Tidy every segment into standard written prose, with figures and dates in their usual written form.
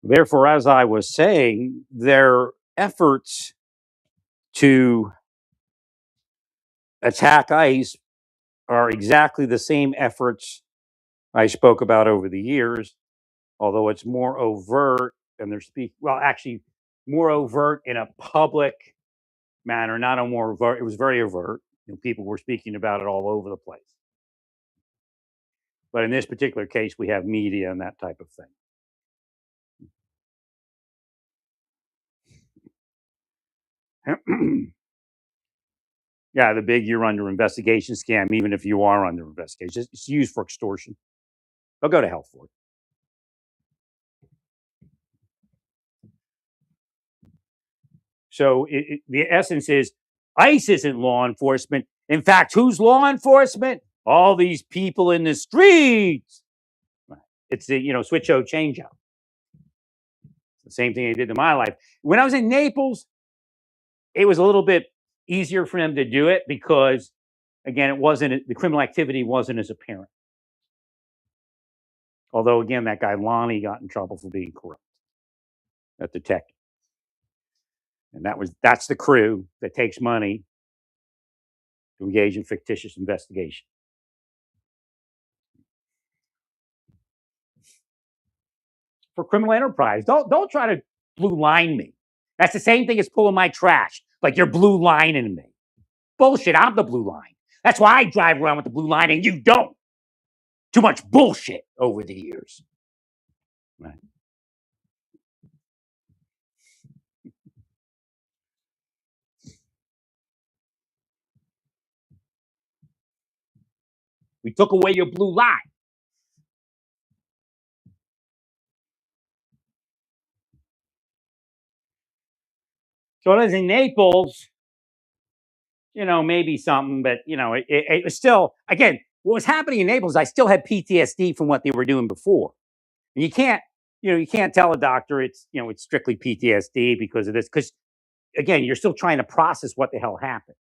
Therefore, as I was saying, their efforts to attack ICE are exactly the same efforts I spoke about over the years, although it's more overt and they're actually more overt in a public manner, not a more overt. It was very overt. People were speaking about it all over the place. But in this particular case, we have media and that type of thing. Yeah, the big "you're under investigation" scam, even if you are under investigation, it's used for extortion. They'll go to hell for it. So the essence is ICE isn't law enforcement. In fact, who's law enforcement? All these people in the streets. It's the switch out, change out. It's the same thing they did to my life. When I was in Naples, it was a little bit easier for them to do it because, again, the criminal activity wasn't as apparent. Although, again, that guy Lonnie got in trouble for being corrupt, that detective. And that's the crew that takes money to engage in fictitious investigation. For criminal enterprise. Don't try to blue line me. That's the same thing as pulling my trash. Like you're blue lining me. Bullshit. I'm the blue line. That's why I drive around with the blue line and you don't. Too much bullshit over the years. Right. We took away your blue line. So it is in Naples, maybe something, but it was still, again, what was happening in Naples, I still had PTSD from what they were doing before. And you can't tell a doctor it's strictly PTSD because of this, because again, you're still trying to process what the hell happened.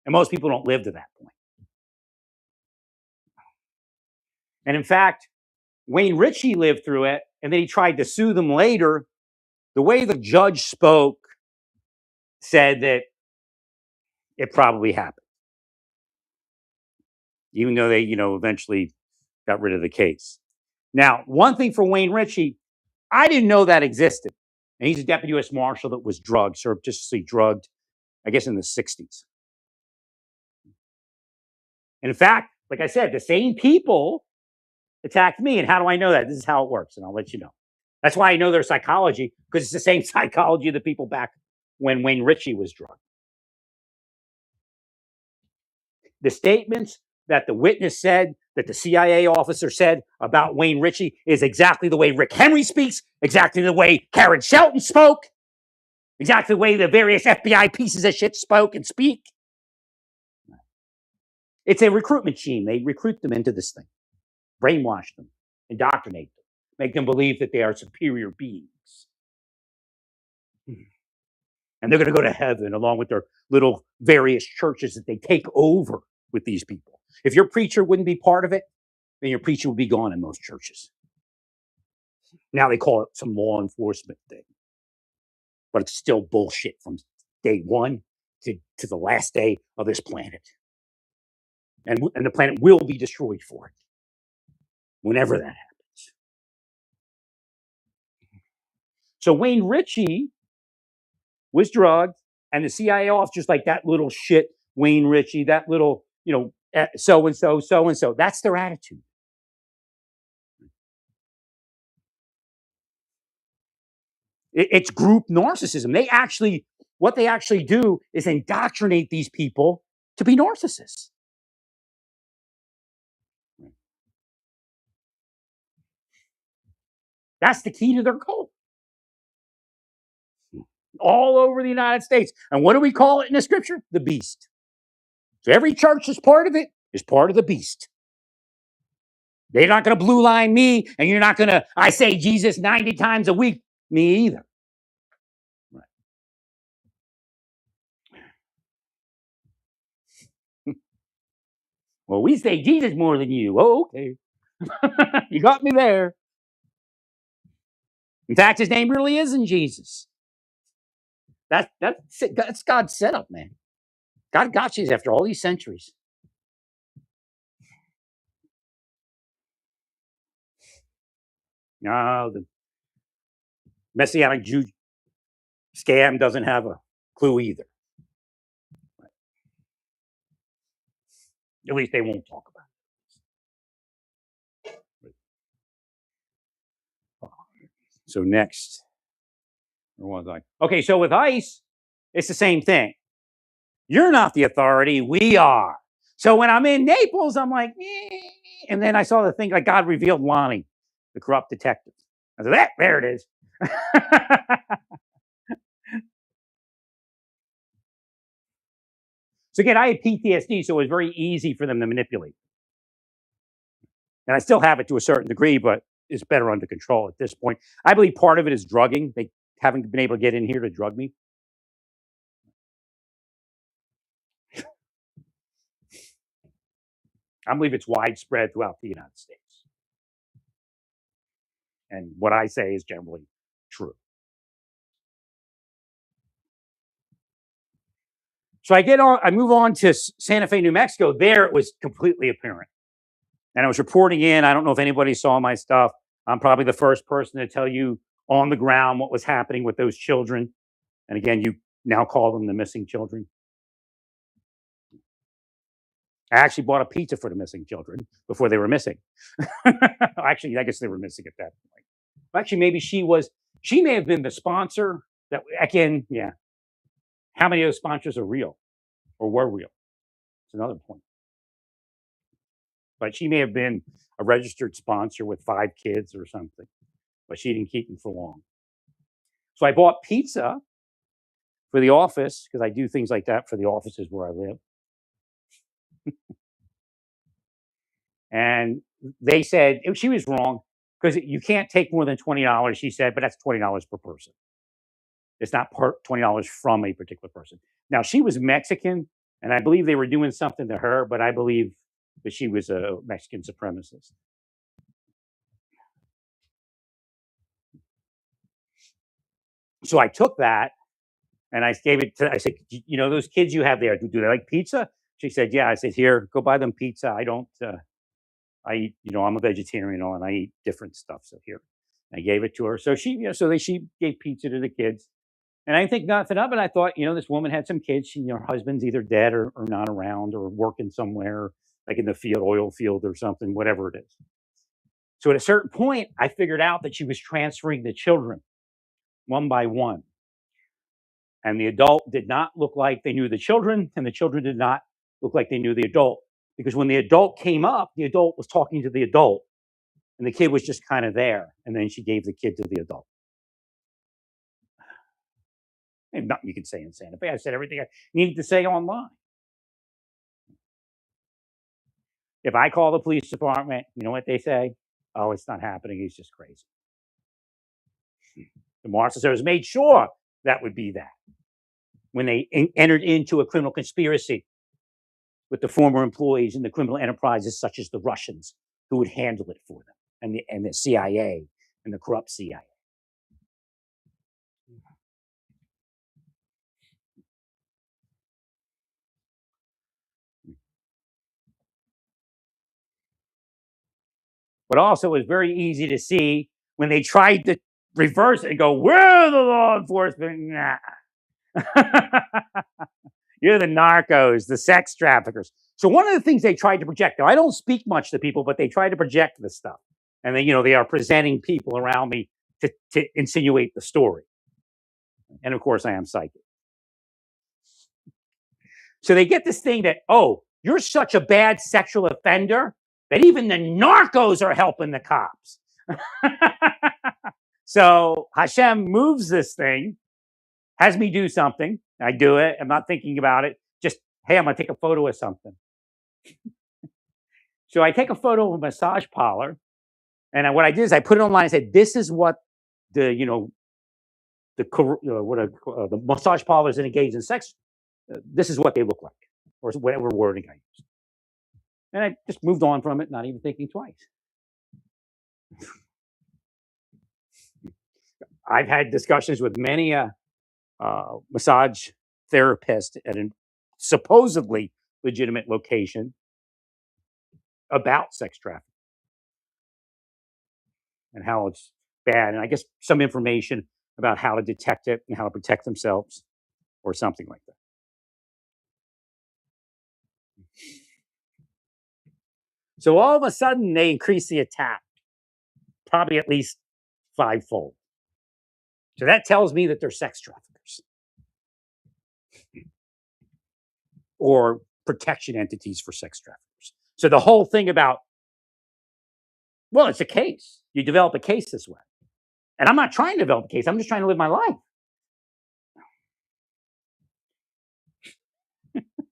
And most people don't live to that point. And in fact, Wayne Ritchie lived through it, and then he tried to sue them later. The way the judge spoke said that it probably happened, even though they, eventually got rid of the case. Now, one thing for Wayne Ritchie, I didn't know that existed. And he's a deputy U.S. Marshal that was drugged, surreptitiously drugged, I guess in the 60s. And in fact, like I said, the same people attacked me. And how do I know that? This is how it works, and I'll let you know. That's why I know their psychology, because it's the same psychology of the people back when Wayne Ritchie was drugged. The statements that the witness said, that the CIA officer said about Wayne Ritchie is exactly the way Rick Henry speaks, exactly the way Karen Shelton spoke, exactly the way the various FBI pieces of shit spoke and speak. It's a recruitment scheme. They recruit them into this thing, brainwash them, indoctrinate them, make them believe that they are superior beings. And they're going to go to heaven along with their little various churches that they take over with these people. If your preacher wouldn't be part of it, then your preacher would be gone in most churches. Now they call it some law enforcement thing, but it's still bullshit from day one to the last day of this planet. And the planet will be destroyed for it whenever that happens. So Wayne Ritchie was drugged, and the CIA officers like that little shit, Wayne Ritchie, that little, so and so, so and so. That's their attitude. It's group narcissism. What they actually do is indoctrinate these people to be narcissists. That's the key to their cult. All over the United States. And what do we call it in the scripture? The beast. So every church is part of it, is part of the beast. They're not going to blue line me, and you're not going to, I say Jesus 90 times a week, me either. Right. Well, we say Jesus more than you. Oh, okay. You got me there. In fact, his name really isn't Jesus. That's God's setup, man. God got you after all these centuries. No, the Messianic Jew scam doesn't have a clue either. At least they won't talk about it. So next, where was I? Okay, so with ICE, it's the same thing. You're not the authority, we are. So when I'm in Naples, I'm like, and then I saw the thing like God revealed Lonnie, the corrupt detective. I said, there it is. So again, I had PTSD, so it was very easy for them to manipulate. And I still have it to a certain degree, but it's better under control at this point. I believe part of it is drugging. They haven't been able to get in here to drug me. I believe it's widespread throughout the United States. And what I say is generally true. So I move on to Santa Fe, New Mexico. There it was completely apparent. And I was reporting in. I don't know if anybody saw my stuff. I'm probably the first person to tell you on the ground what was happening with those children. And again, you now call them the missing children. I actually bought a pizza for the missing children before they were missing. Actually, I guess they were missing at that point. Actually, maybe she may have been the sponsor. That again, yeah. How many of those sponsors are real or were real? It's another point. But she may have been a registered sponsor with 5 kids or something, but she didn't keep them for long. So I bought pizza for the office because I do things like that for the offices where I live. And they said she was wrong because you can't take more than $20, she said, but that's $20 per person. It's not $20 from a particular person. Now, she was Mexican, and I believe they were doing something to her, but I believe that she was a Mexican supremacist. So I took that and I gave it to, I said, you know, those kids you have there, do they like pizza? She said, yeah. I said, here, go buy them pizza. I don't, I eat, I'm a vegetarian and I eat different stuff. So here, I gave it to her. So she gave pizza to the kids. And I didn't think nothing of it. I thought, this woman had some kids. Her husband's either dead or not around or working somewhere, like in the field, oil field or something, whatever it is. So at a certain point, I figured out that she was transferring the children one by one. And the adult did not look like they knew the children, and the children did not look like they knew the adult. Because when the adult came up, the adult was talking to the adult, and the kid was just kind of there. And then she gave the kid to the adult. And nothing you can say in Santa Fe. I said everything I needed to say online. If I call the police department, you know what they say? Oh, it's not happening. He's just crazy. The Marshal Service made sure that would be that when they entered into a criminal conspiracy with the former employees in the criminal enterprises such as the Russians who would handle it for them, and the CIA and the corrupt CIA. But also it was very easy to see when they tried to reverse it and go, we're the law enforcement. Nah. You're the narcos, the sex traffickers. So one of the things they tried to project, now I don't speak much to people, but they try to project this stuff. And then, they are presenting people around me to insinuate the story. And of course, I am psychic. So they get this thing that, oh, you're such a bad sexual offender that even the narcos are helping the cops. So Hashem moves this thing, has me do something. I do it. I'm not thinking about it. Just, hey, I'm going to take a photo of something. So I take a photo of a massage parlor. And what I did is I put it online. I said, this is what the massage parlors and engaged in sex, this is what they look like, or whatever wording I used. And I just moved on from it, not even thinking twice. I've had discussions with many a massage therapist at a supposedly legitimate location about sex trafficking and how it's bad, and I guess some information about how to detect it and how to protect themselves or something like that. So all of a sudden, they increase the attack, probably at least fivefold. So that tells me that they're sex traffickers or protection entities for sex traffickers. So the whole thing about, well, it's a case. You develop a case this way. And I'm not trying to develop a case. I'm just trying to live my life.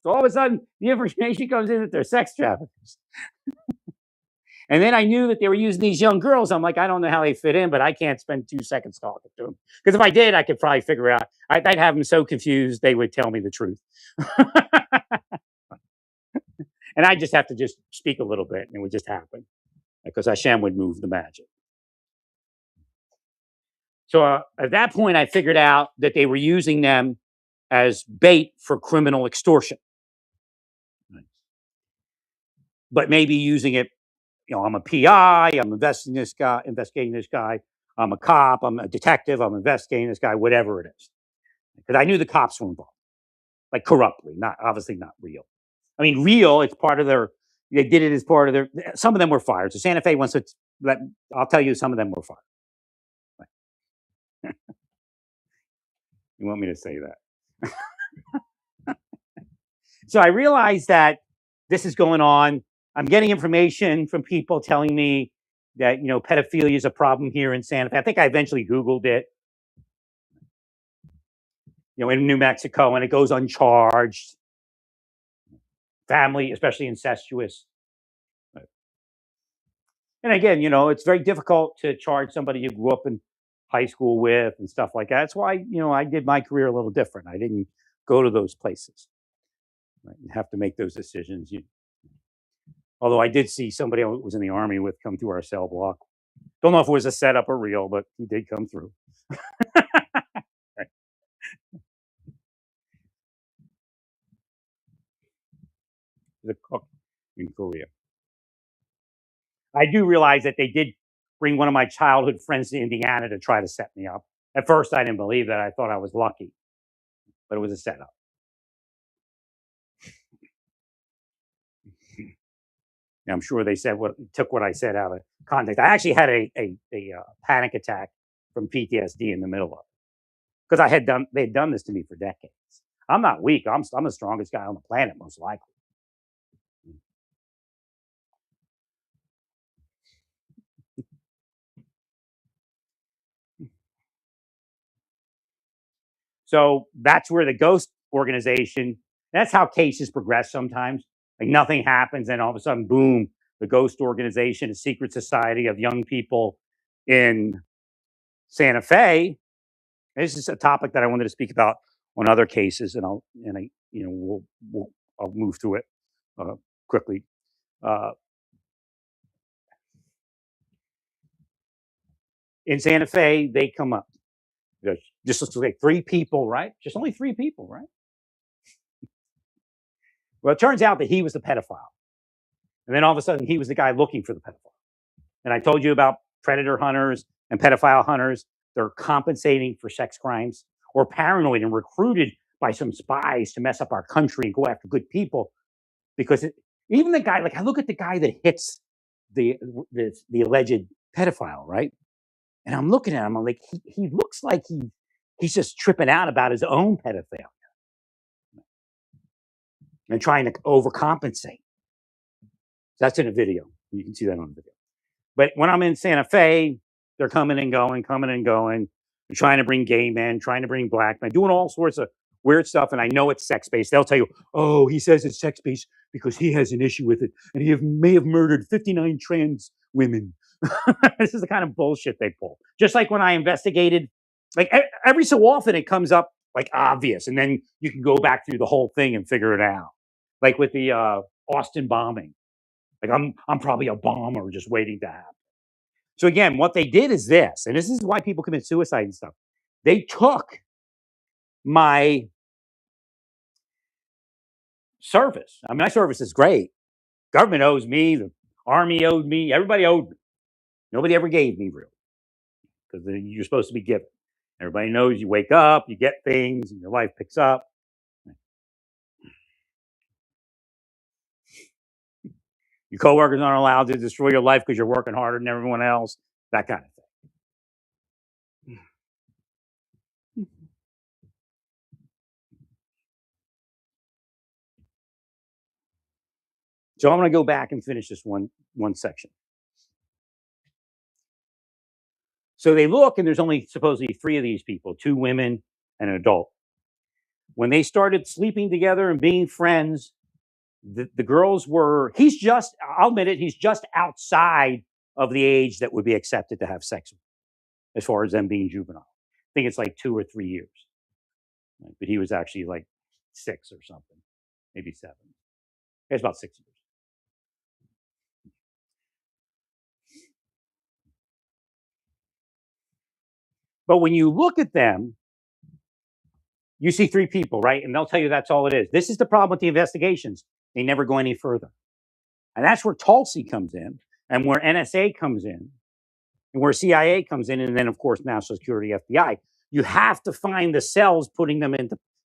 So all of a sudden, the information comes in that they're sex traffickers. And then I knew that they were using these young girls. I'm like, I don't know how they fit in, but I can't spend 2 seconds talking to them. Because if I did, I could probably figure out. I'd have them so confused, they would tell me the truth. And I just have to just speak a little bit, and it would just happen because Hashem would move the magic. So at that point, I figured out that they were using them as bait for criminal extortion, but maybe using it. I'm a PI. I'm investigating this guy. I'm a cop. I'm a detective. I'm investigating this guy. Whatever it is, because I knew the cops were involved, like corruptly, not obviously not real. I mean, real. It's part of their. They did it as part of their. Some of them were fired. So Santa Fe wants to. I'll tell you, some of them were fired. You want me to say that? So I realized that this is going on. I'm getting information from people telling me that pedophilia is a problem here in Santa Fe. I think I eventually Googled it. In New Mexico, and it goes uncharged. Family, especially incestuous. And again, it's very difficult to charge somebody you grew up in high school with and stuff like that. That's why, I did my career a little different. I didn't go to those places. Right? And have to make those decisions. Although I did see somebody I was in the Army with come through our cell block. Don't know if it was a setup or real, but he did come through. Right. The cook in Korea. I do realize that they did bring one of my childhood friends to Indiana to try to set me up. At first, I didn't believe that. I thought I was lucky, but it was a setup. I'm sure they said took what I said out of context. I actually had a panic attack from PTSD in the middle of it because they'd done this to me for decades. I'm not weak. I'm the strongest guy on the planet, most likely. So that's where the Ghost organization. That's how cases progress sometimes. Like nothing happens, and all of a sudden, boom! The Ghost organization, a secret society of young people in Santa Fe. This is a topic that I wanted to speak about on other cases, and I'll move through it quickly. In Santa Fe, they come up. Just looks like 3 people, right? Just only 3 people, right? Well, it turns out that he was the pedophile, and then all of a sudden, he was the guy looking for the pedophile. And I told you about predator hunters and pedophile hunters. They're compensating for sex crimes or paranoid and recruited by some spies to mess up our country and go after good people. Because even the guy, like I look at the guy that hits the alleged pedophile, right? And I'm looking at him, I'm like, he looks like he's just tripping out about his own pedophilia and trying to overcompensate. That's in a video. You can see that on the video. But when I'm in Santa Fe, they're coming and going. They're trying to bring gay men, trying to bring black men, doing all sorts of weird stuff. And I know it's sex based. They'll tell you, oh, he says it's sex based because he has an issue with it. And he may have murdered 59 trans women. This is the kind of bullshit they pull. Just like when I investigated, like every so often it comes up like obvious. And then you can go back through the whole thing and figure it out. Like with the Austin bombing. Like I'm probably a bomber just waiting to happen. So again, what they did is this, and this is why people commit suicide and stuff. They took my service. I mean, my service is great. Government owes me, the army owed me, everybody owed me. Nobody ever gave me really, because you're supposed to be given. Everybody knows you wake up, you get things, and your life picks up. Your coworkers aren't allowed to destroy your life because you're working harder than everyone else. That kind of thing. So I'm going to go back and finish this one section. So they look, and there's only supposedly 3 of these people, 2 women and an adult. When they started sleeping together and being friends, the girls were, I'll admit it, he's just outside of the age that would be accepted to have sex with, as far as them being juvenile. I think it's like 2 or 3 years. Right? But he was actually like 6 or something, maybe 7. It's about 6 years. But when you look at them, you see 3 people, right? And they'll tell you that's all it is. This is the problem with the investigations. They never go any further. And that's where Tulsi comes in, and where NSA comes in, and where CIA comes in, and then, of course, National Security, FBI. You have to find the cells putting them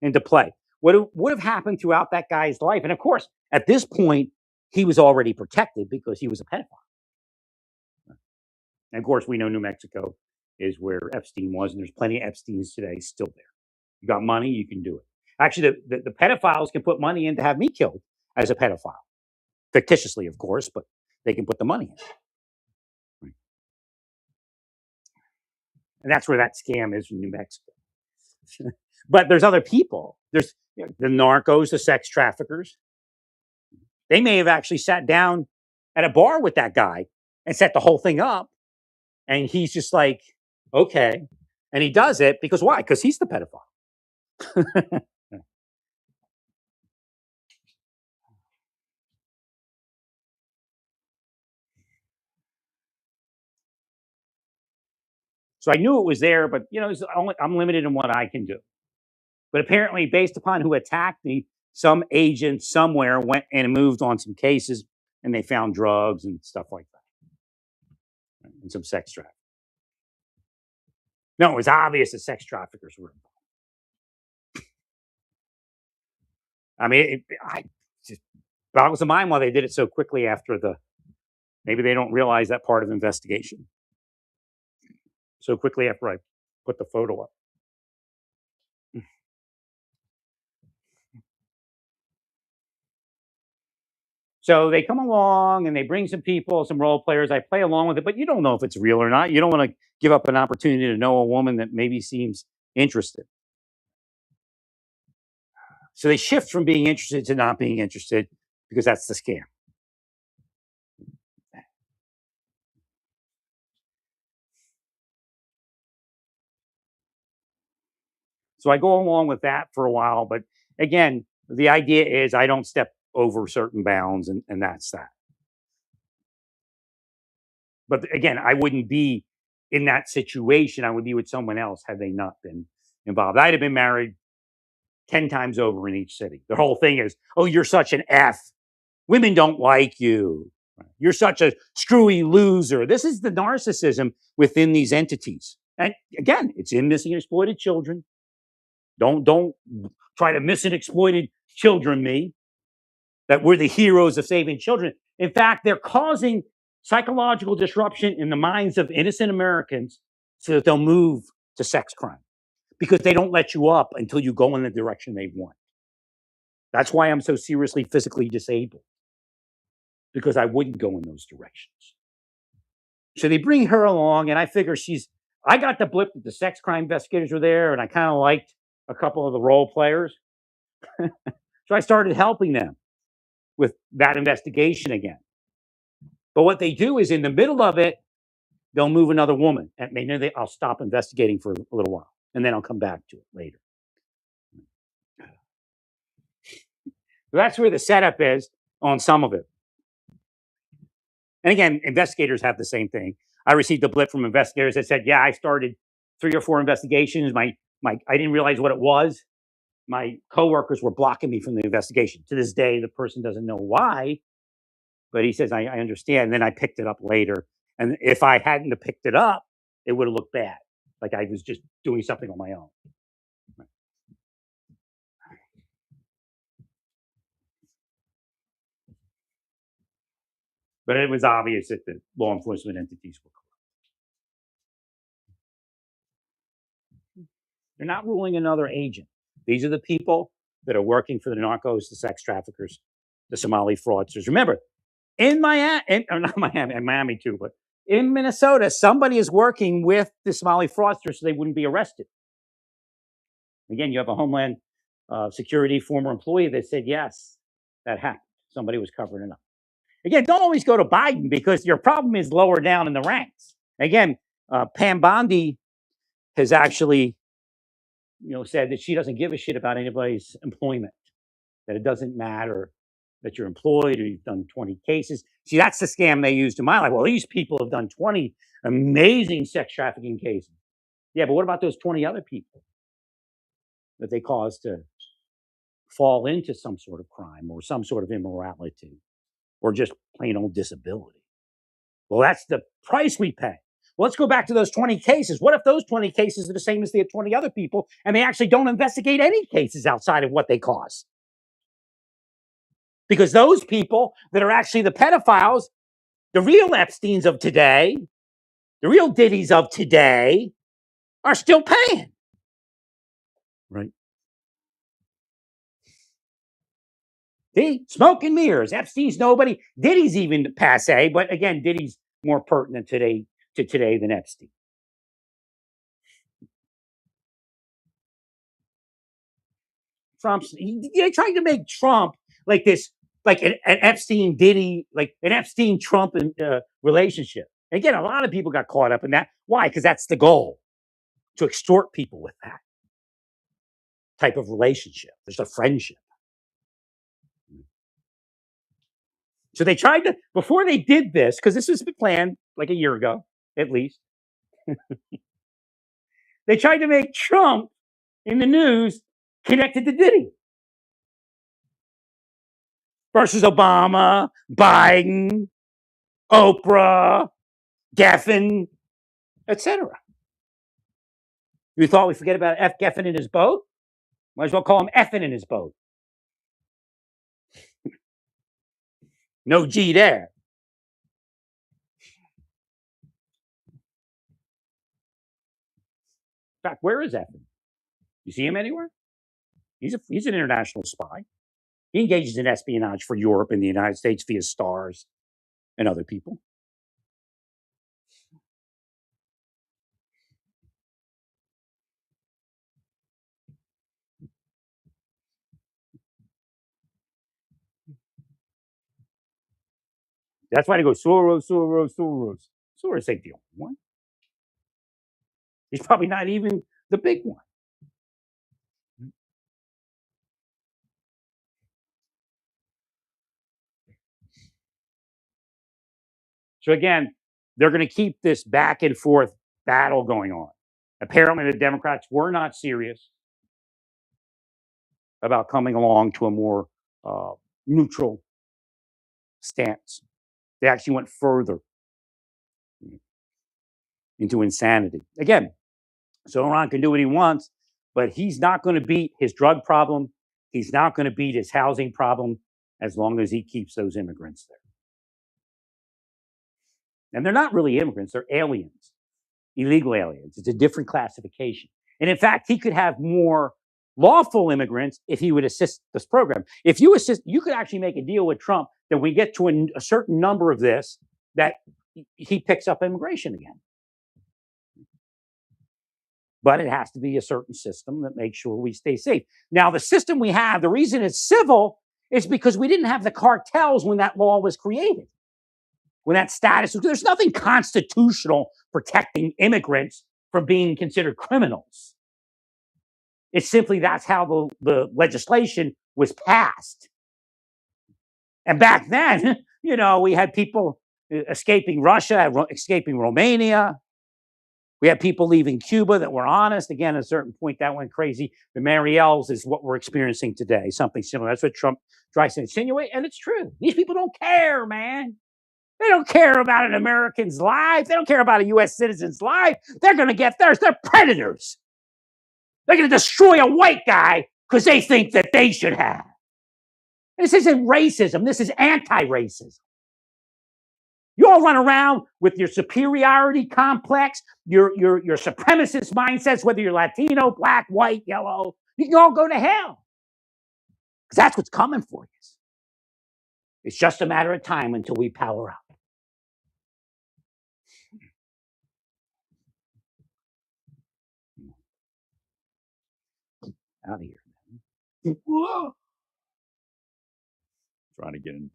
into play. What would have happened throughout that guy's life? And of course, at this point, he was already protected because he was a pedophile. And of course, we know New Mexico is where Epstein was, and there's plenty of Epsteins today still there. You got money, you can do it. Actually, the pedophiles can put money in to have me killed as a pedophile. Fictitiously, of course, but they can put the money in. And that's where that scam is in New Mexico. But there's other people. There's the narcos, the sex traffickers. They may have actually sat down at a bar with that guy and set the whole thing up. And he's just like, okay. And he does it because why? Because he's the pedophile. So I knew it was there, but I'm limited in what I can do. But apparently, based upon who attacked me, some agent somewhere went and moved on some cases, and they found drugs and stuff like that, and some sex trafficking. No, it was obvious that sex traffickers were involved. I mean, I just boggles the mind why they did it so quickly after maybe they don't realize that part of the investigation. So quickly after I put the photo up. So they come along and they bring some people, some role players. I play along with it, but you don't know if it's real or not. You don't want to give up an opportunity to know a woman that maybe seems interested. So they shift from being interested to not being interested because that's the scam. So I go along with that for a while. But again, the idea is I don't step over certain bounds, and that's that. But again, I wouldn't be in that situation. I would be with someone else had they not been involved. I'd have been married 10 times over in each city. The whole thing is, oh, you're such an F. Women don't like you. You're such a screwy loser. This is the narcissism within these entities. And again, it's in missing and exploited children. Don't try to miss and exploited children me, that we're the heroes of saving children. In fact, they're causing psychological disruption in the minds of innocent Americans so that they'll move to sex crime because they don't let you up until you go in the direction they want. That's why I'm so seriously physically disabled, because I wouldn't go in those directions. So they bring her along, and I figure I got the blip that the sex crime investigators were there, and I kind of liked a couple of the role players. So I started helping them with that investigation again. But what they do is in the middle of it, they'll move another woman. And maybe I'll stop investigating for a little while, and then I'll come back to it later. So that's where the setup is on some of it. And again, investigators have the same thing. I received a blip from investigators that said, yeah, I started 3 or 4 investigations. I didn't realize what it was. My coworkers were blocking me from the investigation. To this day, the person doesn't know why, but he says, I understand. And then I picked it up later. And if I hadn't have picked it up, it would have looked bad. Like I was just doing something on my own. But it was obvious that the law enforcement entities were corrupt. They're not ruling another agent. These are the people that are working for the narcos, the sex traffickers, the Somali fraudsters. Remember, in Miami, or not Miami, and Miami too, but in Minnesota, somebody is working with the Somali fraudsters so they wouldn't be arrested. Again, you have a Homeland Security former employee that said, yes, that happened. Somebody was covering it up. Again, don't always go to Biden because your problem is lower down in the ranks. Again, Pam Bondi has actually, said that she doesn't give a shit about anybody's employment, that it doesn't matter that you're employed or you've done 20 cases. See, that's the scam they used in my life. Well, these people have done 20 amazing sex trafficking cases. Yeah, but what about those 20 other people that they caused to fall into some sort of crime or some sort of immorality or just plain old disability? Well, that's the price we pay. Well, let's go back to those 20 cases. What if those 20 cases are the same as the 20 other people and they actually don't investigate any cases outside of what they cause? Because those people that are actually the pedophiles, the real Epsteins of today, the real Diddies of today, are still paying. Right. See, smoke and mirrors. Epstein's nobody. Diddy's even passe, but again, Diddy's more pertinent today than Epstein. They're trying to make Trump like this, like an Epstein Diddy, like an Epstein Trump relationship. And again, a lot of people got caught up in that. Why? Because that's the goal, to extort people with that type of relationship. There's a friendship. So they tried to, before they did this, because this was planned like a year ago, at least, they tried to make Trump in the news connected to Diddy versus Obama, Biden, Oprah, Geffen, etc. You thought we forget about F. Geffen in his boat? Might as well call him Effin in his boat. No G there. In fact, where is Effin? You see him anywhere? He's an international spy. He engages in espionage for Europe and the United States via stars and other people. That's why they go Soros. Soros ain't the only one. He's probably not even the big one. So again, they're going to keep this back and forth battle going on. Apparently, the Democrats were not serious about coming along to a more neutral stance. They actually went further into insanity. Again, so Iran can do what he wants, but he's not going to beat his drug problem. He's not going to beat his housing problem as long as he keeps those immigrants there. And they're not really immigrants, they're aliens, illegal aliens. It's a different classification. And in fact, he could have more lawful immigrants if he would assist this program. If you assist, you could actually make a deal with Trump that we get to a certain number of this, that he picks up immigration again. But it has to be a certain system that makes sure we stay safe. Now, the system we have, the reason it's civil is because we didn't have the cartels when that law was created. When that status, there's nothing constitutional protecting immigrants from being considered criminals. It's simply that's how the legislation was passed. And back then, we had people escaping Russia, escaping Romania. We have people leaving Cuba that were honest. Again, at a certain point, that went crazy. The Mariels is what we're experiencing today, something similar. That's what Trump tries to insinuate, and it's true. These people don't care, man. They don't care about an American's life. They don't care about a U.S. citizen's life. They're going to get theirs. They're predators. They're going to destroy a white guy because they think that they should have. And this isn't racism. This is anti-racism. You all run around with your superiority complex, your supremacist mindsets, whether you're Latino, black, white, yellow. You can all go to hell. Because that's what's coming for you. It's just a matter of time until we power up. Out of here. Whoa. Trying to get in.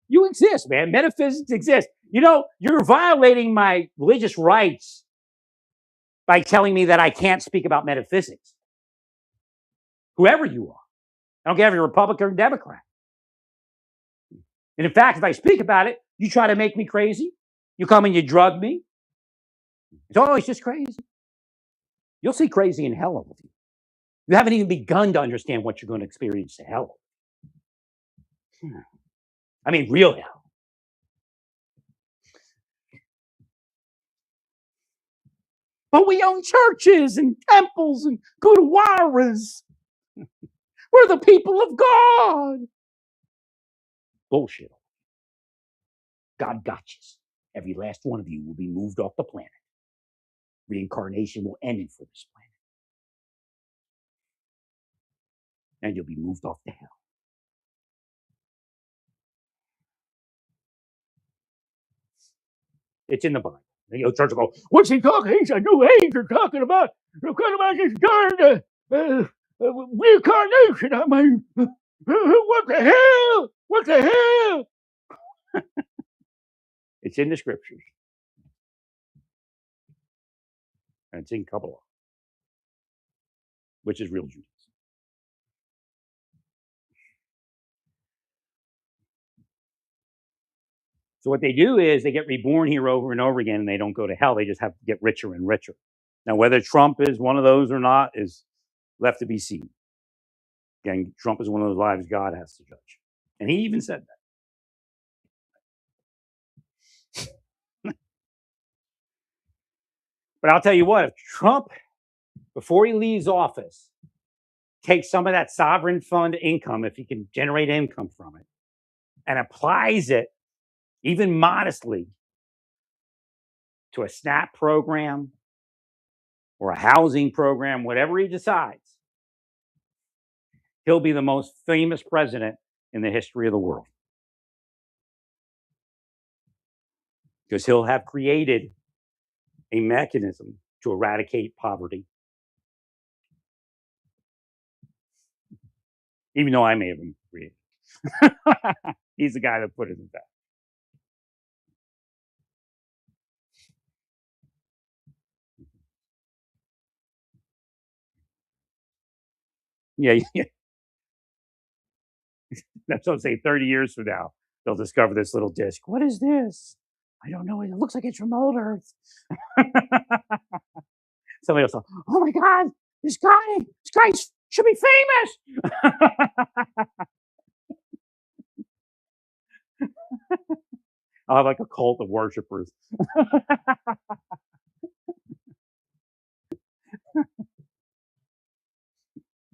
You exist, man. Metaphysics exist. You know, you're violating my religious rights by telling me that I can't speak about metaphysics. Whoever you are. I don't care if you're Republican or Democrat. And in fact, if I speak about it, you try to make me crazy. You come and you drug me. It's always just crazy. You'll see crazy in hell with you. You haven't even begun to understand what you're going to experience in hell. I mean, real hell. But we own churches and temples and gurdwaras. We're the people of God. Bullshit. God got you. Every last one of you will be moved off the planet. Reincarnation will end for this planet. And you'll be moved off to hell. It's in the Bible. And the church will go, what's he talking? He's a new age you're talking about. You're talking about this darn reincarnation. I mean, what the hell? What the hell? It's in the scriptures. And it's in Kabbalah, which is real Judaism. So what they do is they get reborn here over and over again, and they don't go to hell. They just have to get richer and richer. Now, whether Trump is one of those or not is left to be seen. Again, Trump is one of those lives God has to judge. And he even said that. But I'll tell you what, if Trump, before he leaves office, takes some of that sovereign fund income, if he can generate income from it, and applies it even modestly to a SNAP program or a housing program, whatever he decides, he'll be the most famous president in the history of the world. Because he'll have created a mechanism to eradicate poverty. Even though I may have been created. He's the guy that put it in that. Yeah. That's what I'm saying. 30 years from now, they'll discover this little disc. What is this? I don't know. It looks like it's from old Earth. Somebody else, oh my God, this guy should be famous. I'll have like a cult of worshipers.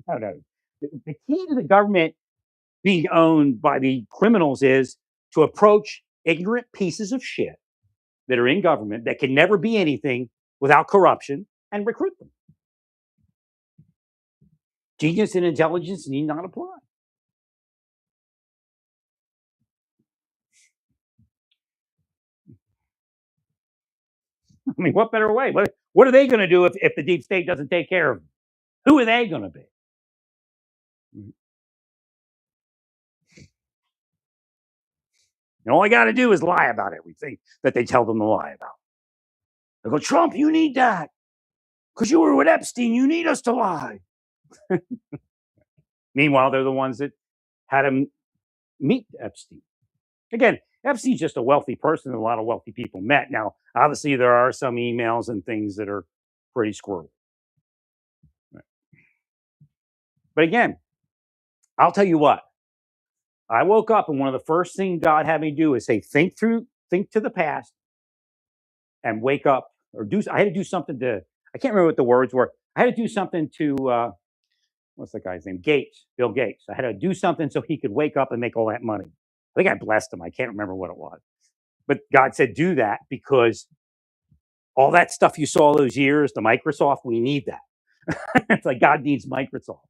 No. The key to the government being owned by the criminals is to approach ignorant pieces of shit that are in government that can never be anything without corruption and recruit them. Genius and intelligence need not apply. I mean, what better way? What are they going to do if the deep state doesn't take care of them? Who are they going to be? And all I got to do is lie about everything that they tell them to lie about. They go, Trump, you need that. Because you were with Epstein, you need us to lie. Meanwhile, they're the ones that had him meet Epstein. Again, Epstein's just a wealthy person that a lot of wealthy people met. Now, obviously, there are some emails and things that are pretty squirrely. Right. But again, I'll tell you what, I woke up and one of the first things God had me do is say, think to the past and wake up or do. I had to do something to, I can't remember what the words were. I had to do something to, what's the guy's name? Gates, Bill Gates. I had to do something so he could wake up and make all that money. I think I blessed him. I can't remember what it was. But God said, do that because all that stuff you saw those years, the Microsoft, we need that. It's like God needs Microsoft.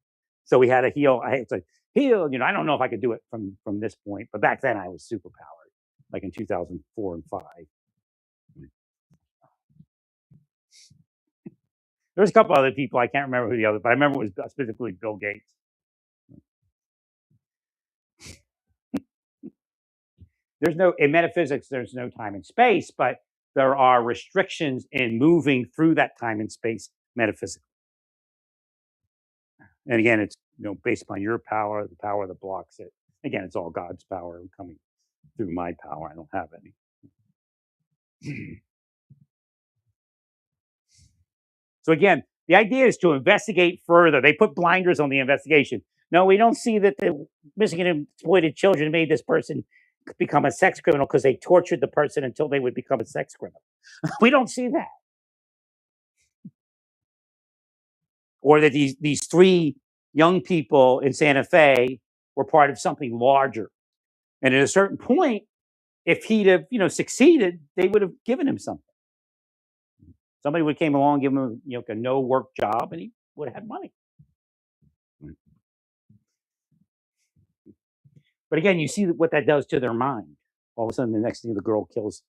So we had to heal. I had to heal. I don't know if I could do it from this point, but back then I was super powered, like in 2004 and 5. There's a couple other people. I can't remember who the other, but I remember it was specifically Bill Gates. There's no, in metaphysics, there's no time and space, but there are restrictions in moving through that time and space metaphysically. And again, it's based upon your power, the power that blocks it. Again, it's all God's power coming through my power. I don't have any. So again, the idea is to investigate further. They put blinders on the investigation. No, we don't see that the missing and exploited children made this person become a sex criminal because they tortured the person until they would become a sex criminal. We don't see that. Or that these 3 young people in Santa Fe were part of something larger. And at a certain point, if he'd have, succeeded, they would have given him something. Somebody would have came along, give him a no work job, and he would have had money. But again, you see what that does to their mind. All of a sudden, the next thing, the girl kills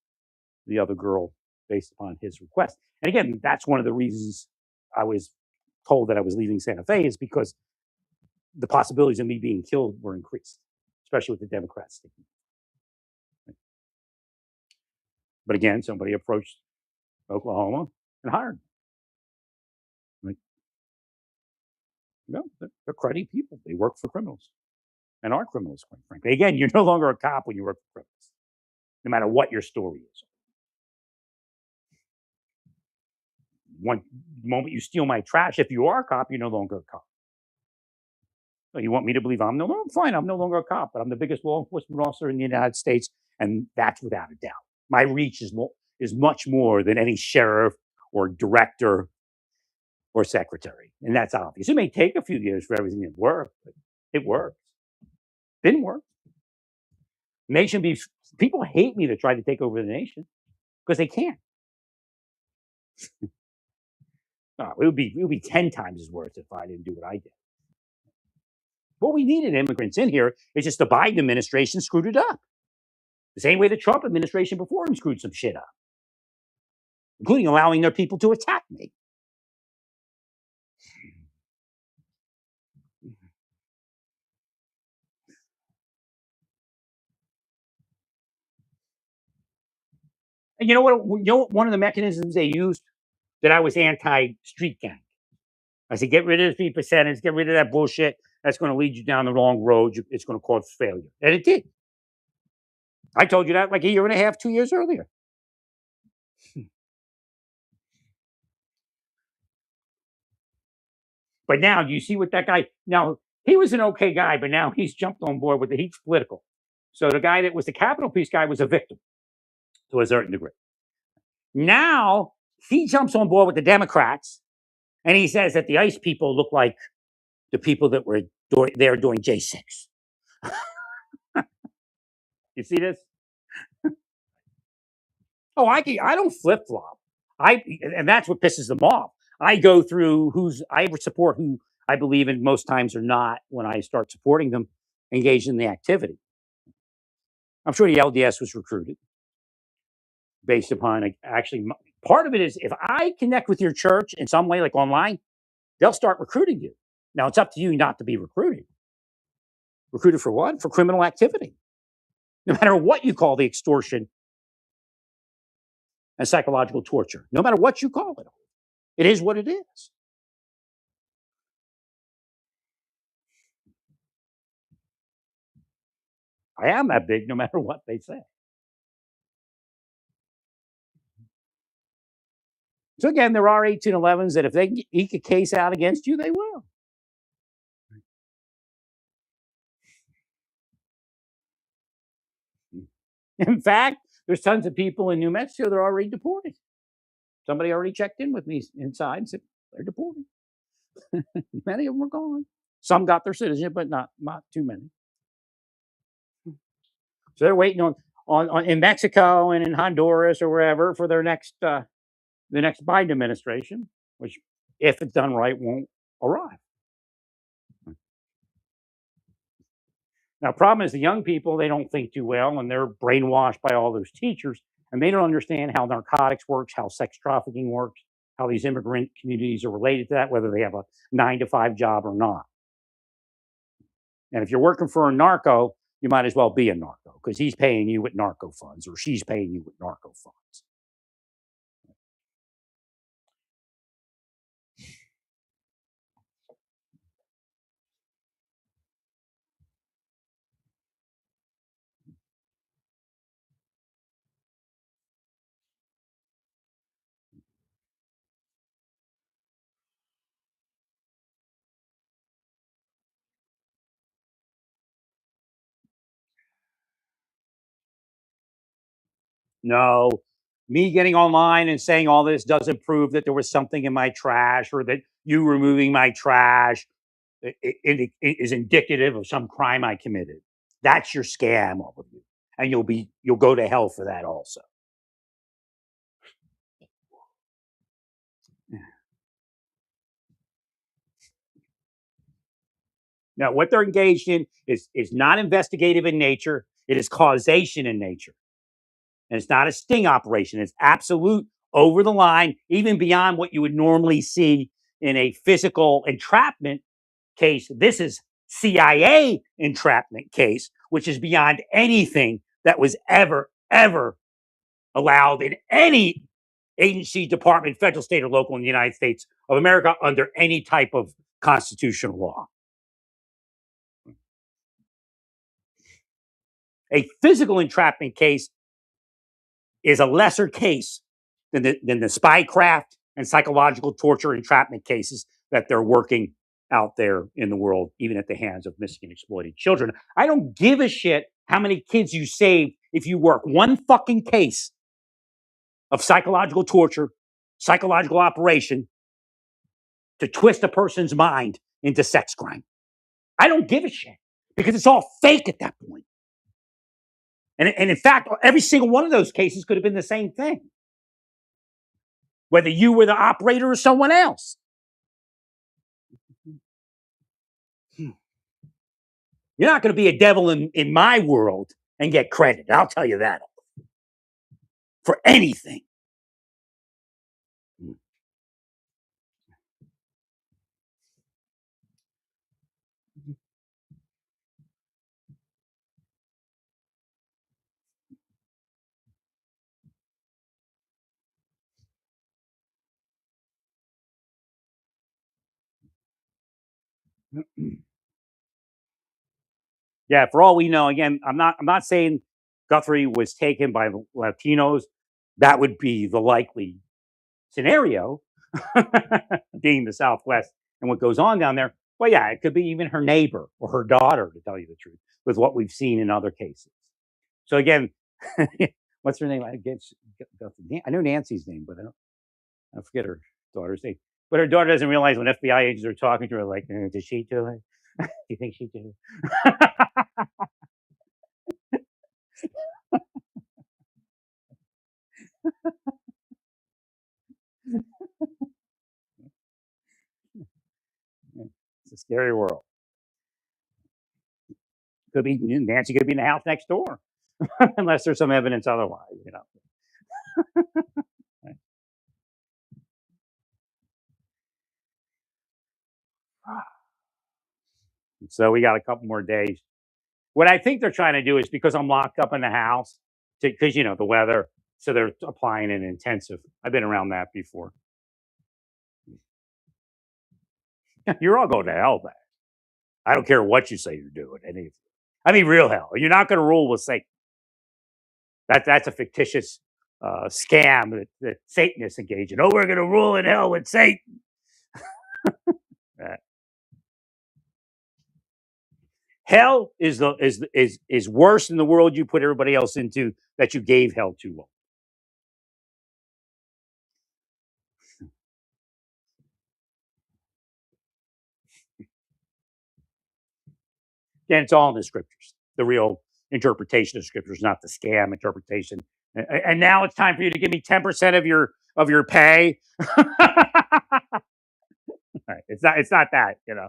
the other girl based upon his request. And again, that's one of the reasons I was told that I was leaving Santa Fe, is because the possibilities of me being killed were increased, especially with the Democrats. But again, somebody approached Oklahoma and hired me. They're cruddy people. They work for criminals and are criminals, quite frankly. Again, you're no longer a cop when you work for criminals, no matter what your story is. One moment you steal my trash, if you are a cop, you're no longer a cop. So you want me to believe I'm no longer fine? I'm no longer a cop, but I'm the biggest law enforcement officer in the United States, and that's without a doubt. My reach is much more than any sheriff or director or secretary, and that's obvious. It may take a few years for everything to work, but it works. Didn't work. Nation be people hate me to try to take over the nation because they can't. It would be 10 times as worse if I didn't do what I did. What we needed immigrants in here is just the Biden administration screwed it up. The same way the Trump administration before him screwed some shit up, including allowing their people to attack me. And you know what? One of the mechanisms they used that I was anti-street gang. I said, get rid of the 3%, get rid of that bullshit. That's going to lead you down the wrong road. It's going to cause failure. And it did. I told you that like a year and a half, 2 years earlier. But now, do you see what that guy? Now, he was an okay guy, but now he's jumped on board with the he's political. So the guy that was the Capitol Police guy was a victim to a certain degree. Now he jumps on board with the Democrats, and he says that the ICE people look like the people that were there doing J6. You see this? Oh, I don't flip flop. And that's what pisses them off. I go through I support who I believe in most times or not when I start supporting them engaged in the activity. I'm sure the LDS was recruited based upon actually part of it is if I connect with your church in some way, like online, they'll start recruiting you. Now it's up to you not to be recruited. Recruited for what? For criminal activity. No matter what you call the extortion and psychological torture, no matter what you call it, it is what it is. I am that big no matter what they say. So again, there are 1811s that if they can eke a case out against you, they will. In fact, there's tons of people in New Mexico that are already deported. Somebody already checked in with me inside and said they're deported. Many of them are gone. Some got their citizenship, but not too many. So they're waiting on in Mexico and in Honduras or wherever for their next the next Biden administration, which, if it's done right, won't arrive. Now, problem is the young people, they don't think too well, and they're brainwashed by all those teachers, and they don't understand how narcotics works, how sex trafficking works, how these immigrant communities are related to that, whether they have a 9-to-5 job or not. And if you're working for a narco, you might as well be a narco because he's paying you with narco funds or she's paying you with narco funds. No, me getting online and saying all this doesn't prove that there was something in my trash or that you removing my trash it is indicative of some crime I committed. That's your scam, all of you, and you'll go to hell for that also. Now, what they're engaged in is not investigative in nature. It is causation in nature, and it's not a sting operation. It's absolute over the line, even beyond what you would normally see in a physical entrapment case. This is CIA entrapment case, which is beyond anything that was ever allowed in any agency, department, federal, state, or local in the United States of America under any type of constitutional law. A physical entrapment case is a lesser case than the spycraft and psychological torture entrapment cases that they're working out there in the world, even at the hands of missing and exploited children. I don't give a shit how many kids you save if you work one fucking case of psychological torture, psychological operation to twist a person's mind into sex crime. I don't give a shit because it's all fake at that point. And in fact, every single one of those cases could have been the same thing, whether you were the operator or someone else. You're not going to be a devil in my world and get credit. I'll tell you that. For anything. Yeah, for all we know, again, I'm not saying Guthrie was taken by Latinos. That would be the likely scenario, being the Southwest and what goes on down there. But yeah, it could be even her neighbor or her daughter, to tell you the truth, with what we've seen in other cases. So again, what's her name? I know Nancy's name, but I forget her daughter's name. But her daughter doesn't realize when FBI agents are talking to her, like, did she do it? Do you think she did? It's a scary world. Could be Nancy could be in the house next door, unless there's some evidence otherwise. So we got a couple more days. What I think they're trying to do is because I'm locked up in the house, because the weather, so they're applying an intensive. I've been around that before. You're all going to hell, man. I don't care what you say you're doing. I mean, real hell. You're not going to rule with Satan. That's a fictitious scam that Satanists engage in. Oh, we're going to rule in hell with Satan. Hell is worse than the world you put everybody else into that you gave hell to. And it's all in the scriptures, the real interpretation of scriptures, not the scam interpretation. And now it's time for you to give me 10% of your pay. Right. It's not that, you know.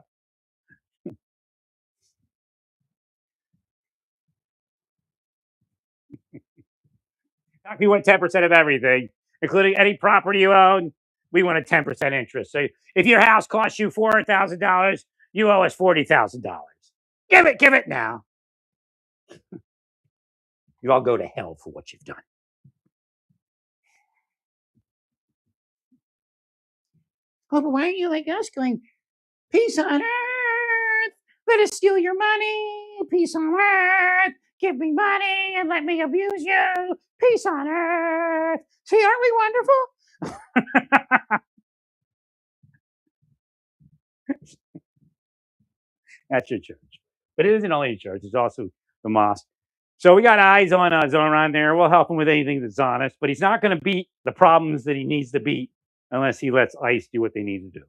If you want 10% of everything, including any property you own, we want a 10% interest. So if your house costs you $400,000, you owe us $40,000. Give it now. You all go to hell for what you've done. Oh, but why aren't you like us going, peace on earth, let us steal your money, peace on earth, give me money and let me abuse you, peace on earth. See, aren't we wonderful? That's your church. But it isn't only a church, it's also the mosque. So we got eyes on Zoran there. We'll help him with anything that's honest, but he's not going to beat the problems that he needs to beat unless he lets ICE do what they need to do.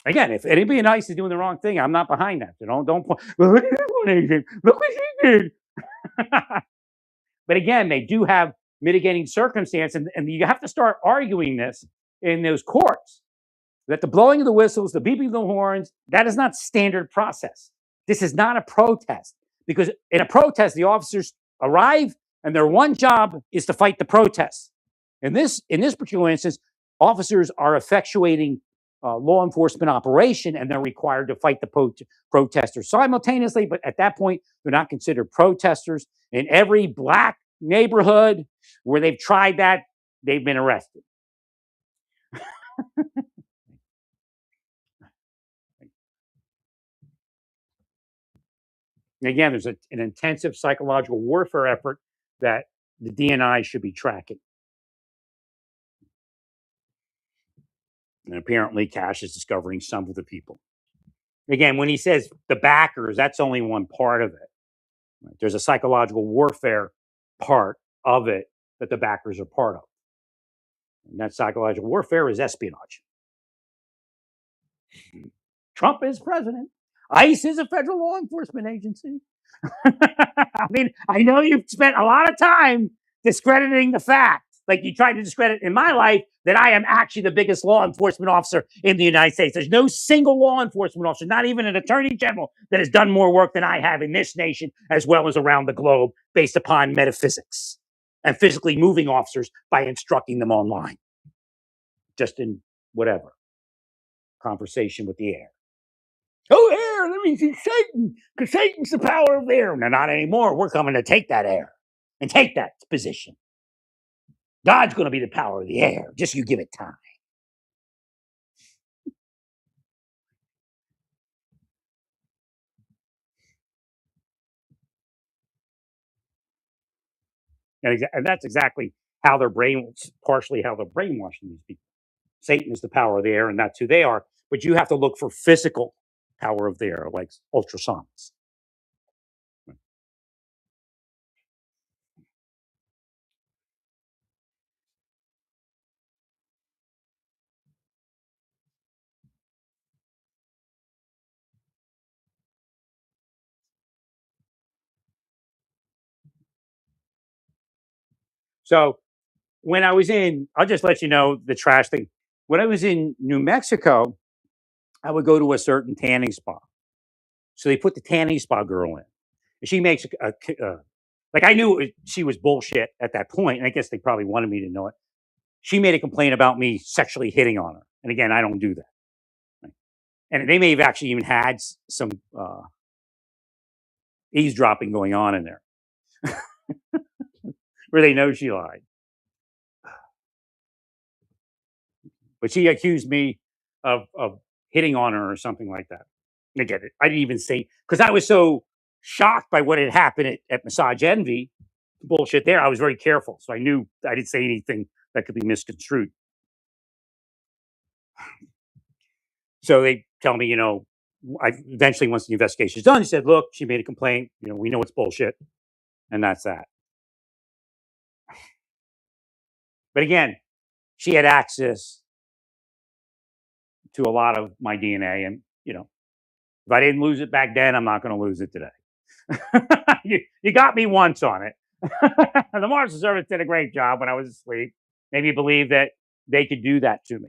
Again, if anybody in ICE is doing the wrong thing, I'm not behind that. So don't point, well, look at this one, Agent. Look what he did. But again, they do have mitigating circumstance, and you have to start arguing this in those courts. That the blowing of the whistles, the beeping of the horns, that is not standard process. This is not a protest, because in a protest, the officers arrive and their one job is to fight the protest. In this particular instance, officers are effectuating law enforcement operation, and they're required to fight the protesters simultaneously. But at that point, they're not considered protesters. In every black neighborhood where they've tried that, they've been arrested. Again, there's an intensive psychological warfare effort that the DNI should be tracking. And apparently, Cash is discovering some of the people. Again, when he says the backers, that's only one part of it. Right? There's a psychological warfare part of it that the backers are part of. And that psychological warfare is espionage. Trump is president. ICE is a federal law enforcement agency. I mean, I know you've spent a lot of time discrediting the fact, like you tried to discredit in my life, that I am actually the biggest law enforcement officer in the United States. There's no single law enforcement officer, not even an attorney general, that has done more work than I have in this nation as well as around the globe based upon metaphysics and physically moving officers by instructing them online. Just in whatever conversation with the air. Oh, air, let me see Satan, because Satan's the power of the air. No, not anymore. We're coming to take that air and take that position. God's going to be the power of the air. Just you give it time. And that's exactly how they're partially how they're brainwashing these people. Satan is the power of the air, and that's who they are. But you have to look for physical power of the air, like ultrasonics. So when I was I'll just let you know the trash thing. When I was in New Mexico, I would go to a certain tanning spa. So they put the tanning spa girl in. And she makes like I knew she was bullshit at that point, and I guess they probably wanted me to know it. She made a complaint about me sexually hitting on her, and again, I don't do that. Right? And they may have actually even had some eavesdropping going on in there, where they know she lied. But she accused me of hitting on her or something like that. Again, I didn't even say, because I was so shocked by what had happened at Massage Envy. bullshit there. I was very careful, so I knew I didn't say anything that could be misconstrued. So they tell me, I eventually, once the investigation is done, he said, "Look, she made a complaint. We know it's bullshit, and that's that." But again, she had access to a lot of my DNA, and if I didn't lose it back then, I'm not going to lose it today. you got me once on it. The Marshal Service did a great job when I was asleep. Made me believe that they could do that to me.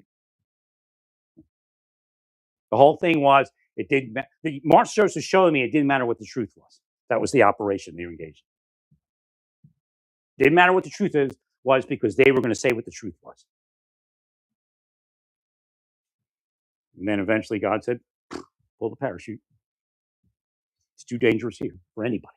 The whole thing was, it didn't. The Marshal Service was showing me it didn't matter what the truth was. That was the operation they were engaged in. Didn't matter what the truth was because they were going to say what the truth was. And then eventually God said, "Pull the parachute. It's too dangerous here for anybody."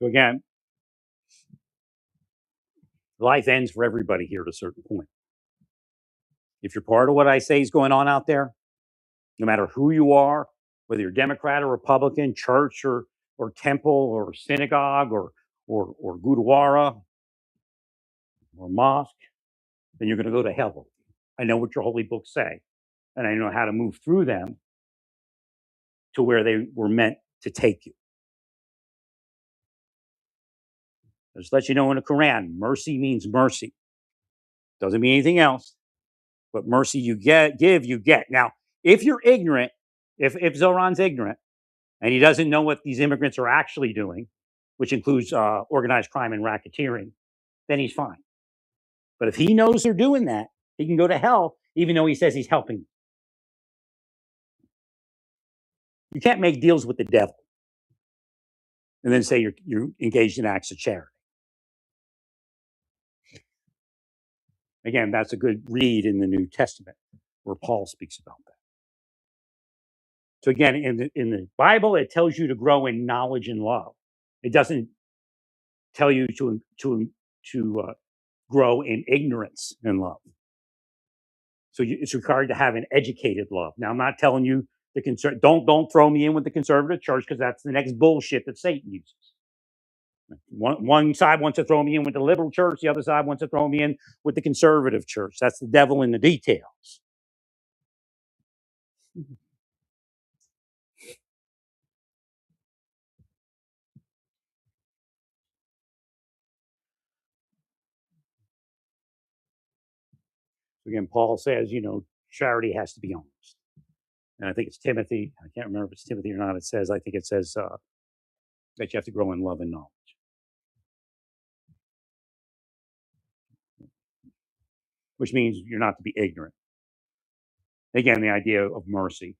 So again, life ends for everybody here at a certain point. If you're part of what I say is going on out there, no matter who you are, whether you're Democrat or Republican, church or temple or synagogue or gurdwara or mosque, then you're going to go to hell. I know what your holy books say, and I know how to move through them to where they were meant to take you. I'll just let you know in the Quran, mercy means mercy. Doesn't mean anything else. But mercy you give, you get. Now, if you're ignorant, if Zoran's ignorant and he doesn't know what these immigrants are actually doing, which includes organized crime and racketeering, then he's fine. But if he knows they're doing that, he can go to hell, even though he says he's helping. You can't make deals with the devil and then say you're engaged in acts of charity. Again, that's a good read in the New Testament where Paul speaks about that. So again, in the Bible, it tells you to grow in knowledge and love. It doesn't tell you to grow in ignorance and love. So it's required to have an educated love. Now, I'm not telling you don't throw me in with the conservative church because that's the next bullshit that Satan uses. One side wants to throw me in with the liberal church. The other side wants to throw me in with the conservative church. That's the devil in the details. Again, Paul says, charity has to be honest. And I think it's Timothy. I can't remember if it's Timothy or not. I think it says that you have to grow in love and knowledge. Which means you're not to be ignorant. Again, the idea of mercy.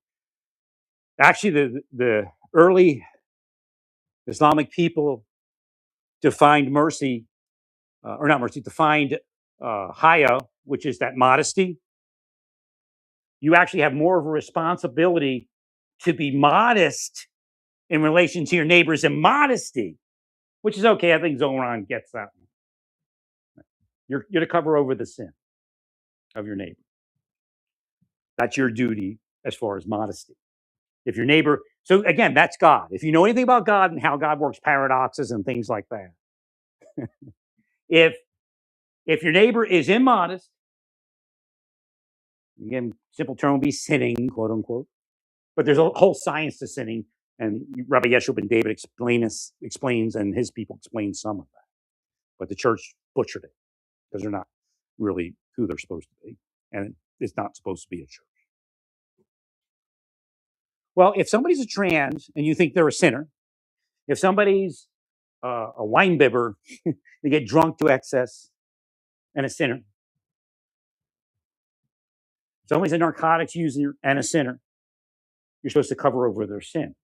Actually, the early Islamic people defined mercy, or not mercy, defined haya, which is that modesty. You actually have more of a responsibility to be modest in relation to your neighbors and modesty, which is okay. I think Zoran gets that one. You're to cover over the sin of your neighbor. That's your duty as far as modesty. If your neighbor, so again, that's God. If you know anything about God and how God works paradoxes and things like that, if your neighbor is immodest, again, simple term would be sinning, quote unquote. But there's a whole science to sinning, and Rabbi Yeshua ben David explains, and his people explain some of that. But the church butchered it because they're not really who they're supposed to be, and it's not supposed to be a church. Well, if somebody's a trans and you think they're a sinner, if somebody's a wine bibber, they get drunk to excess and a sinner. If somebody's a narcotics user and a sinner, you're supposed to cover over their sin.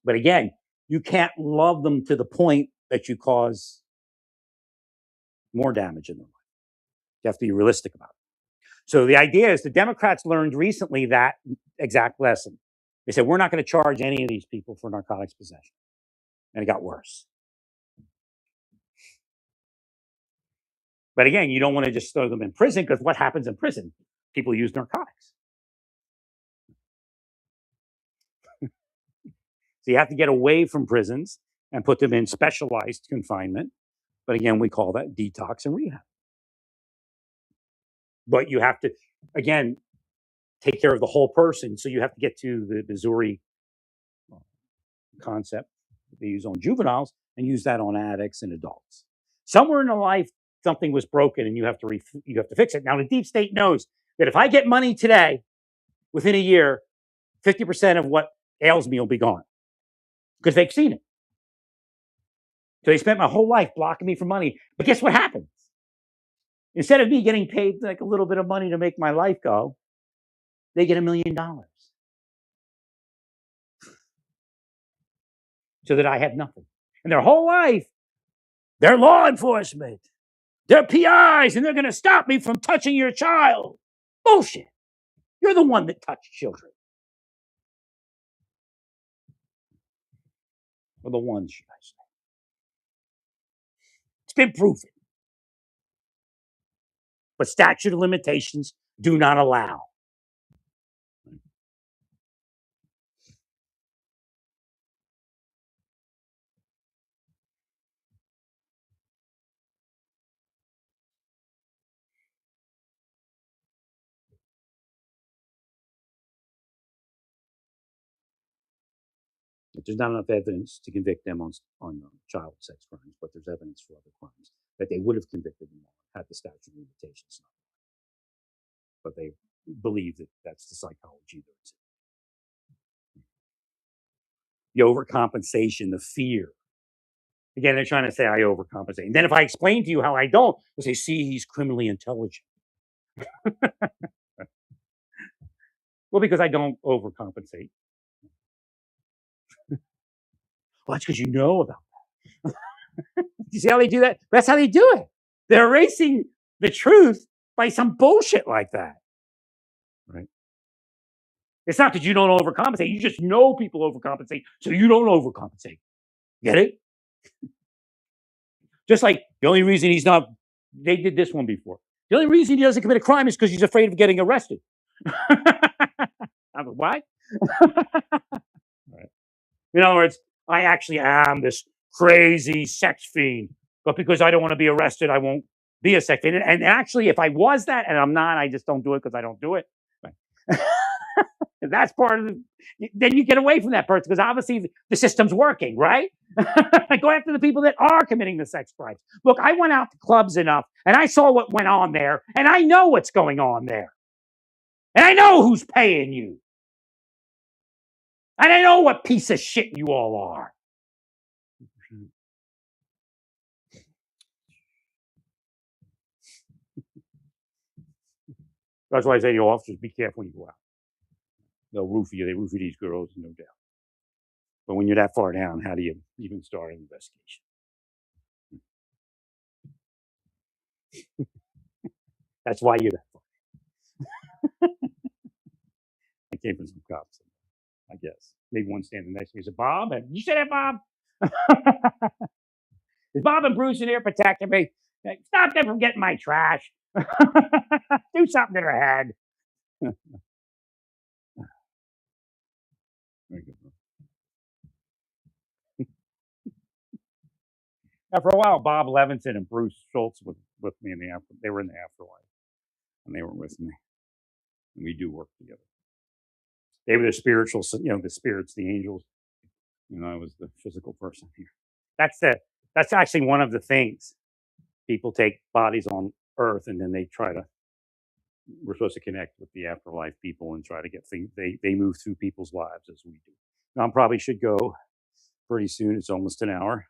But again, you can't love them to the point that you cause more damage in their life. You have to be realistic about it. So the idea is the Democrats learned recently that exact lesson. They said, we're not going to charge any of these people for narcotics possession. And it got worse. But again, you don't want to just throw them in prison, because what happens in prison? People use narcotics. So you have to get away from prisons and put them in specialized confinement. But again, we call that detox and rehab. But you have to, again, take care of the whole person. So you have to get to the Missouri concept that they use on juveniles and use that on addicts and adults. Somewhere in their life, something was broken, and you have to fix it. Now, the deep state knows that if I get money today, within a year, 50% of what ails me will be gone, because they've seen it. So they spent my whole life blocking me from money. But guess what happens? Instead of me getting paid like a little bit of money to make my life go, they get $1 million. So that I have nothing. And their whole life, they're law enforcement. They're PIs, and they're going to stop me from touching your child. Bullshit. You're the one that touched children. Or the ones, should I say. It's been proven. But statute of limitations do not allow. There's not enough evidence to convict them on child sex crimes, but there's evidence for other crimes that they would have convicted them on had the statute of limitations not. But they believe that that's the psychology that it's in. The overcompensation, the fear. Again, they're trying to say I overcompensate. And then if I explain to you how I don't, they'll say, see, he's criminally intelligent. Well, because I don't overcompensate. Well, that's because you know about that. You see how they do that? That's how they do it. They're erasing the truth by some bullshit like that. Right? It's not that you don't overcompensate. You just know people overcompensate, so you don't overcompensate. Get it? Just like the only reason he's not, they did this one before. The only reason he doesn't commit a crime is because he's afraid of getting arrested. I'm like, what? Right. In other words, I actually am this crazy sex fiend, but because I don't want to be arrested, I won't be a sex fiend. And actually, if I was that and I'm not, I just don't do it because I don't do it. Right. And that's part of the, then you get away from that person because obviously the system's working, right? I go after the people that are committing the sex crimes. Look, I went out to clubs enough and I saw what went on there, and I know what's going on there. And I know who's paying you. And I know what piece of shit you all are. That's why I say to officers, be careful when you go out. They'll roofie you. They roofie these girls, no doubt. But when you're that far down, how do you even start an investigation? That's why you're that far. I came from some cops, I guess. Maybe one standing next to me said, Bob, did you say that, Bob? Is Bob and Bruce in here protecting me? Stop them from getting my trash. Do something to their head. Now, for a while, Bob Levinson and Bruce Schultz were with me in the after. They were in the afterlife, and they were with me, and we do work together. They were the spiritual, the spirits, the angels. I was the physical person here. That's actually one of the things. People take bodies on Earth, and then they try to. We're supposed to connect with the afterlife people and try to get things. They move through people's lives as we do. Now, I probably should go pretty soon. It's almost an hour.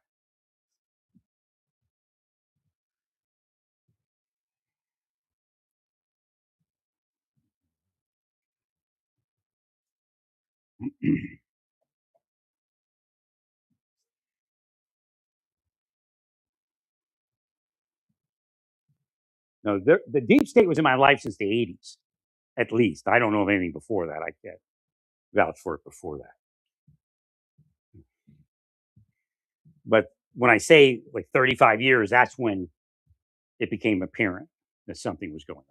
No, the deep state was in my life since the 80s, at least. I don't know of anything before that. I can't vouch for it before that. But when I say like 35 years, that's when it became apparent that something was going on.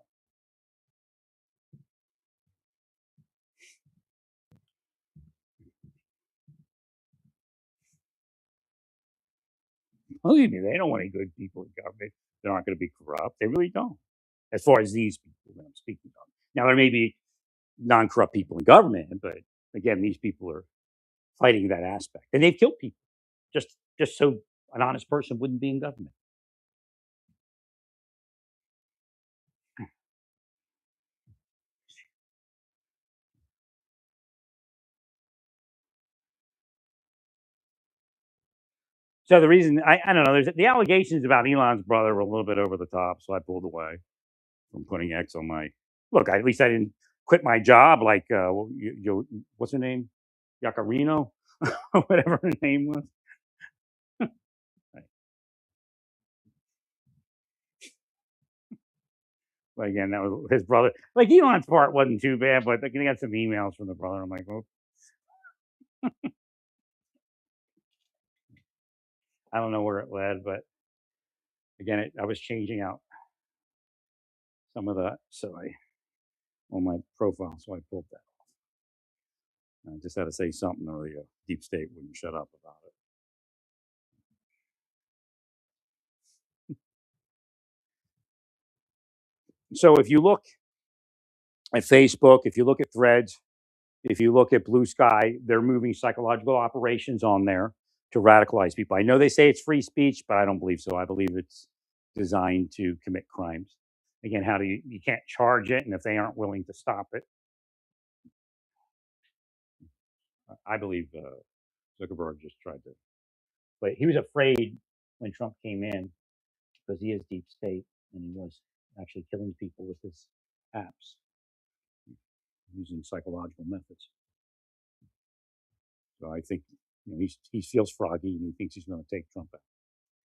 Believe me, they don't want any good people in government. They're not going to be corrupt. They really don't. As far as these people that I'm speaking of. Now, there may be non corrupt people in government, but again, these people are fighting that aspect. And they've killed people just so an honest person wouldn't be in government. So the reason I don't know, there's the allegations about Elon's brother were a little bit over the top, so I pulled away from putting X on my look. At least I didn't quit my job like what's her name, Yacarino, whatever her name was. But again, that was his brother. Like Elon's part wasn't too bad, but like, he got some emails from the brother. I'm like, well, I don't know where it led, but again, I was changing out some of the so I on my profile, so I pulled that. I just had to say something, or the deep state wouldn't shut up about it. So if you look at Facebook, if you look at Threads, if you look at Blue Sky, they're moving psychological operations on there to radicalize people. I know they say it's free speech, but I don't believe so. I believe it's designed to commit crimes. Again, how do you can't charge it, and if they aren't willing to stop it, I believe Zuckerberg just tried to. But he was afraid when Trump came in because he is deep state and he was actually killing people with his apps using psychological methods. So I think he feels froggy and he thinks he's going to take Trump out.